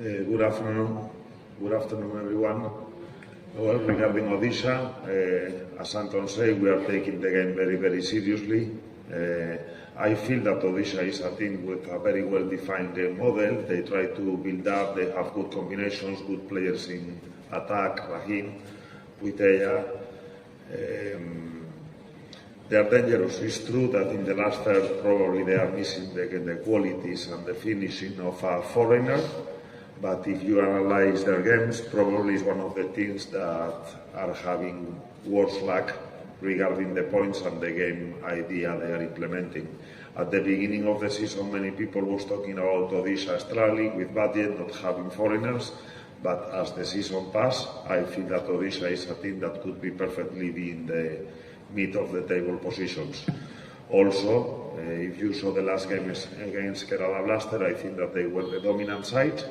Good afternoon. Good afternoon, everyone. Well, regarding Odisha, as Anton said, we are taking the game very, very seriously. I feel that Odisha is a team with a very well-defined game model. They try to build up, they have good combinations, good players in attack, Rahim, Puiteya. They are dangerous. It's true that in the last third probably they are missing the qualities and the finishing of a foreigner. But if you analyze their games, probably it's one of the teams that are having worse luck regarding the points and the game idea they are implementing. At the beginning of the season, many people was talking about Odisha struggling with budget, not having foreigners. But as the season passed, I feel that Odisha is a team that could be perfectly be in the mid of the table positions. Also, if you saw the last game against Kerala Blaster, I think that they were the dominant side.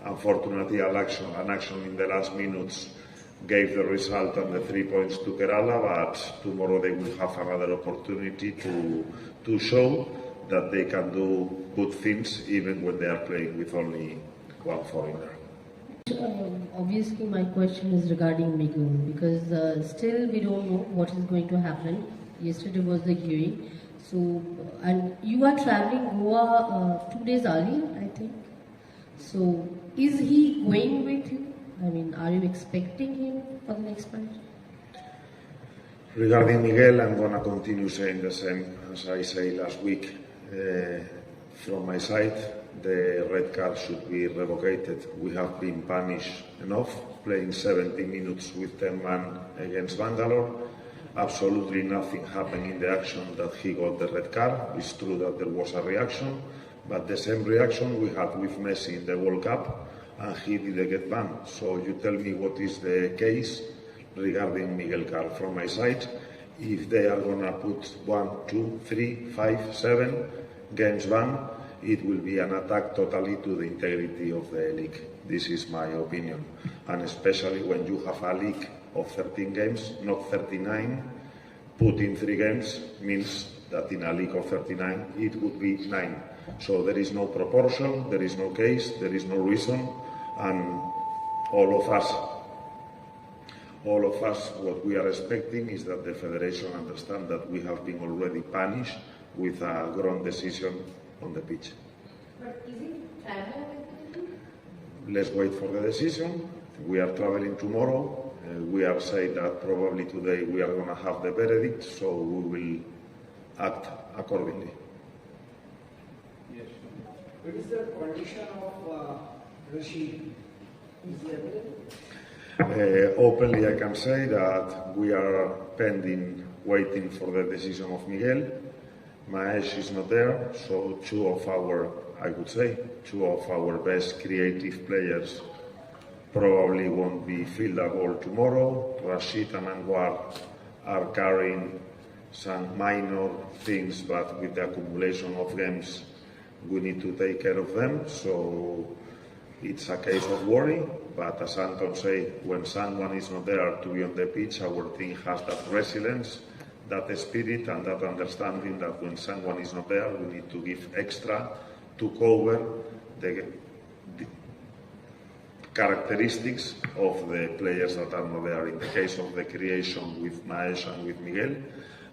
Unfortunately, an action in the last minutes gave the result and the 3 points to Kerala, but tomorrow they will have another opportunity to show that they can do good things even when they are playing with only one foreigner. Obviously, my question is regarding Miguel because still we don't know what is going to happen. Yesterday was the hearing, so and you are traveling Goa 2 days earlier, I think. So, is he going with you? I mean, are you expecting him for the next match? Regarding Miguel, I'm going to continue saying the same as I said last week. From my side, the red card should be revocated. We have been punished enough, playing 70 minutes with 10 men against Bangalore. Absolutely nothing happened in the action that he got the red card. It's true that there was a reaction, but the same reaction we had with Messi in the World Cup, and he didn't get banned. So you tell me what is the case regarding Miguel Carr. From my side, if they are going to put 1, 2, 3, 5, 7 games ban, it will be an attack totally to the integrity of the league. This is my opinion. And especially when you have a league of 13 games, not 39, putting 3 games means that in a league of 39 it would be 9. So there is no proportion, there is no case, there is no reason, and all of us, what we are expecting is that the federation understand that we have been already punished with a ground decision on the pitch. But is it traveling with him? Let's wait for the decision. We are traveling tomorrow. We are saying that probably today we are going to have the verdict, so we will act accordingly. Yes. What is the condition of Rashid? Is he available? Openly, I can say that we are pending, waiting for the decision of Miguel. Mahesh is not there, so two of our best creative players probably won't be fieldable tomorrow. Rashid and Anwar are carrying some minor things, but with the accumulation of games, we need to take care of them. So it's a case of worry, but as Anton said, when someone is not there to be on the pitch, our team has that resilience, that spirit and that understanding that when someone is not there, we need to give extra to cover the characteristics of the players that are not there. In the case of the creation with Mahesh and with Miguel,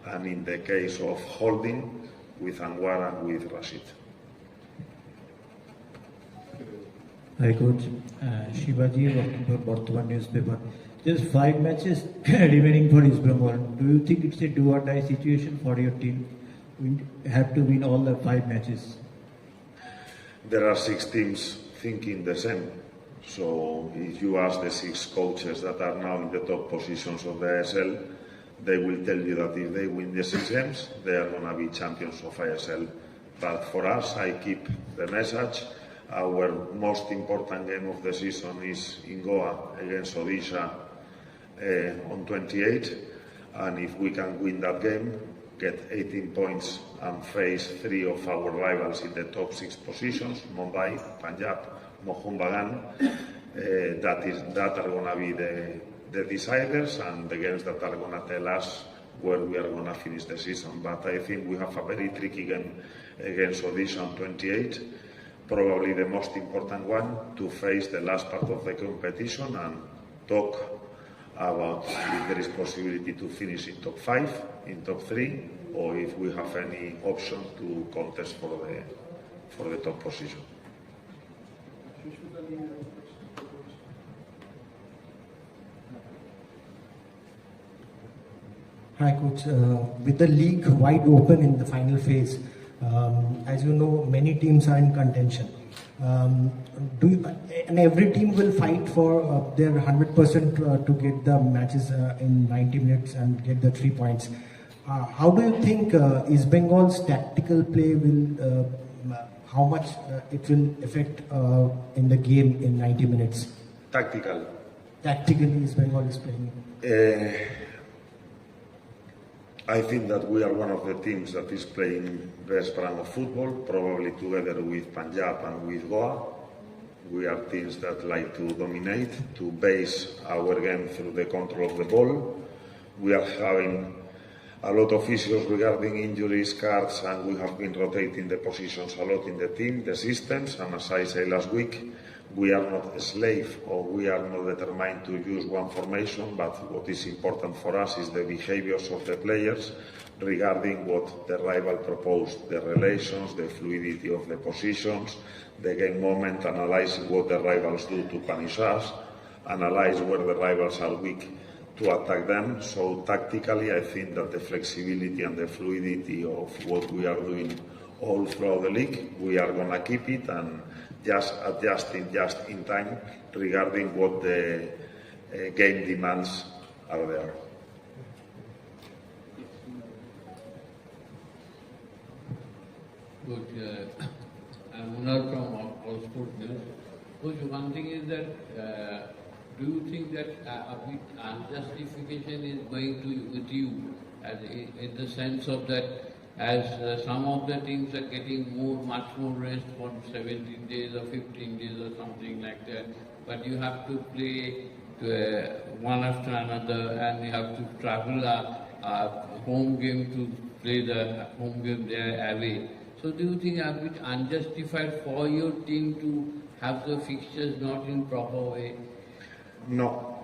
and in the case of holding with Anwar and with Rashid. Hi coach, Shivaji working for Bardhaman newspaper. Just 5 matches remaining for East Bengal. Do you think it's a do or die situation for your team? We have to win all the 5 matches. There are 6 teams thinking the same. So if you ask the 6 coaches that are now in the top positions of the ISL, they will tell you that if they win the 6 games, they are going to be champions of ISL. But for us, I keep the message. Our most important game of the season is in Goa against Odisha on 28. And if we can win that game, get 18 points and face 3 of our rivals in the top 6 positions, Mumbai, Punjab, Mohun Bagan, that are going to be the deciders and the games that are going to tell us where we are going to finish the season. But I think we have a very tricky game against Odisha on 28. probably the most important one, to face the last part of the competition and talk about if there is possibility to finish in top 5, in top 3, or if we have any option to contest for the top position. Hi, Coach. With the league wide open in the final phase, as you know, many teams are in contention. And every team will fight for their 100% to get the matches in 90 minutes and get the 3 points. How do you think East Bengal's tactical play will, how much it will affect in the game in 90 minutes? Tactically, East Bengal is playing. I think that we are one of the teams that is playing best brand of football, probably together with Punjab and with Goa. We are teams that like to dominate, to base our game through the control of the ball. We are having a lot of issues regarding injuries, cards, and we have been rotating the positions a lot in the team, the systems, and as I said last week, we are not a slave or we are not determined to use one formation, but what is important for us is the behaviors of the players regarding what the rival proposed, the relations, the fluidity of the positions, the game moment, analyzing what the rivals do to punish us, analyze where the rivals are weak to attack them. So tactically, I think that the flexibility and the fluidity of what we are doing all throughout the league, we are going to keep it and just adjusting just in time regarding what the game demands are there. Coach, I'm Munnar from All Sport News. Coach, one thing is that do you think that a bit unjustification is going to with you, in the sense of that as some of the teams are getting much more rest for 17 days or 15 days or something like that, but you have to play one after another and you have to travel a home game to play the home game there away. So do you think a bit unjustified for your team to have the fixtures not in proper way? No,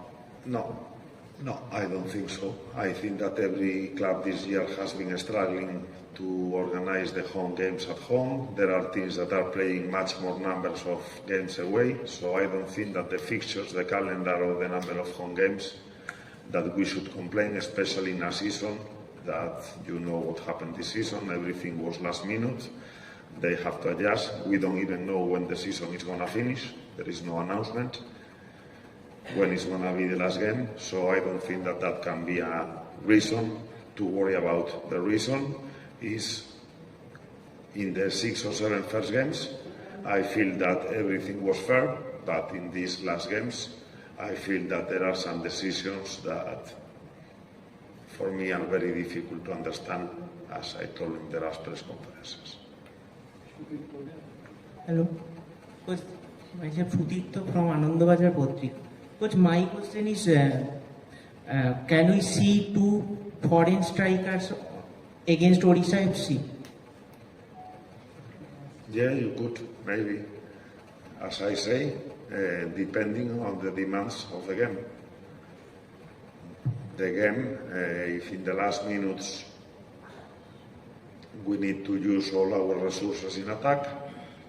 I don't think so. I think that every club this year has been struggling to organize the home games at home. There are teams that are playing much more numbers of games away, so I don't think that the fixtures, the calendar or the number of home games that we should complain, especially in a season that you know what happened this season, everything was last minute. They have to adjust. We don't even know when the season is going to finish. There is no announcement when it's going to be the last game, so I don't think that that can be a reason to worry about. The reason is in the 6 or 7 first games, I feel that everything was fair, but in these last games, I feel that there are some decisions that for me are very difficult to understand, as I told in the last press conferences. Hello, Coach. Myself Sudipto from Anandabazar Potrik. Coach, my question is, can we see 2 foreign strikers against Odisha FC? Yeah, you could, maybe. As I say, depending on the demands of the game. The game, if in the last minutes we need to use all our resources in attack,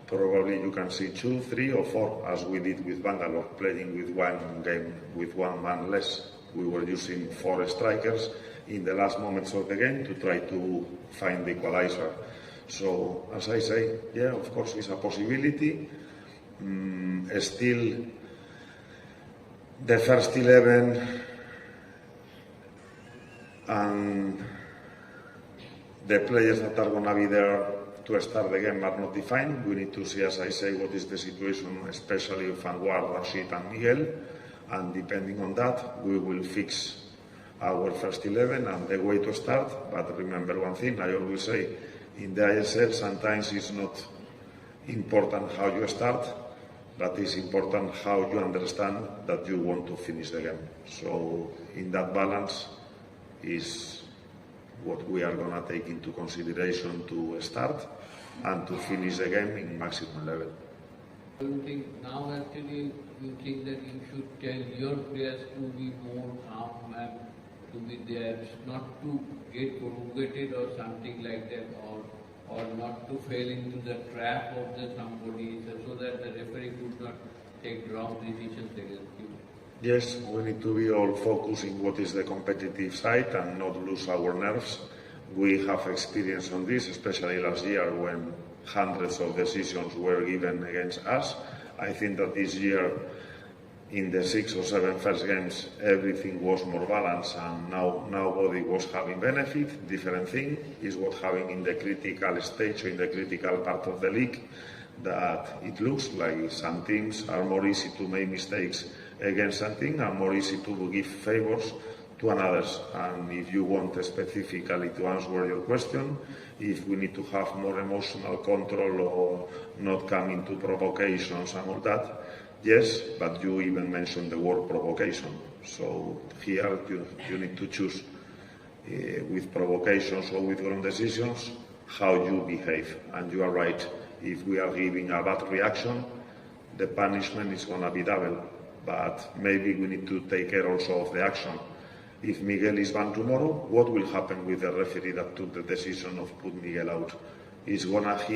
probably you can see 2, 3 or 4, as we did with Bangalore, playing with one game, with one man less. We were using 4 strikers in the last moments of the game to try to find the equalizer. So, as I say, yeah, of course, it's a possibility. Still, the first 11 and the players that are going to be there to start the game are not defined. We need to see, as I say, what is the situation, especially of Anwar, Rashid and Miguel, and depending on that, we will fix our first 11 and the way to start. But remember one thing, I always say, in the ISL sometimes it's not important how you start, but it's important how you understand that you want to finish the game. So in that balance is what we are going to take into consideration to start and to finish the game in maximum level. Do you think now actually you think that you should tell your players to be more calm and to be there, not to get provocated or something like that, or not to fall into the trap of the somebody, so that the referee could not take wrong decisions against you? Yes, we need to be all focusing what is the competitive side and not lose our nerves. We have experience on this, especially last year when hundreds of decisions were given against us. I think that this year, in the 6 or 7 first games, everything was more balanced and now nobody was having benefit. Different thing is what having in the critical stage or in the critical part of the league, that it looks like some teams are more easy to make mistakes against something and more easy to give favors to others. And if you want specifically to answer your question, if we need to have more emotional control or not come into provocations and all that, yes, but you even mentioned the word provocation. So here you need to choose with provocations or with wrong decisions how you behave. And you are right, if we are giving a bad reaction, the punishment is going to be double. But maybe we need to take care also of the action. If Miguel is banned tomorrow, what will happen with the referee that took the decision of put Miguel out? He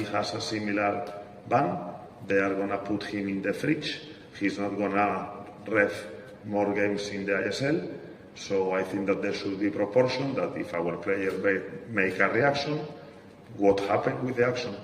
has a similar ban. They are gonna put him in the fridge. He's not gonna ref more games in the ISL. So I think that there should be proportion, that if our players make a reaction, what happened with the action?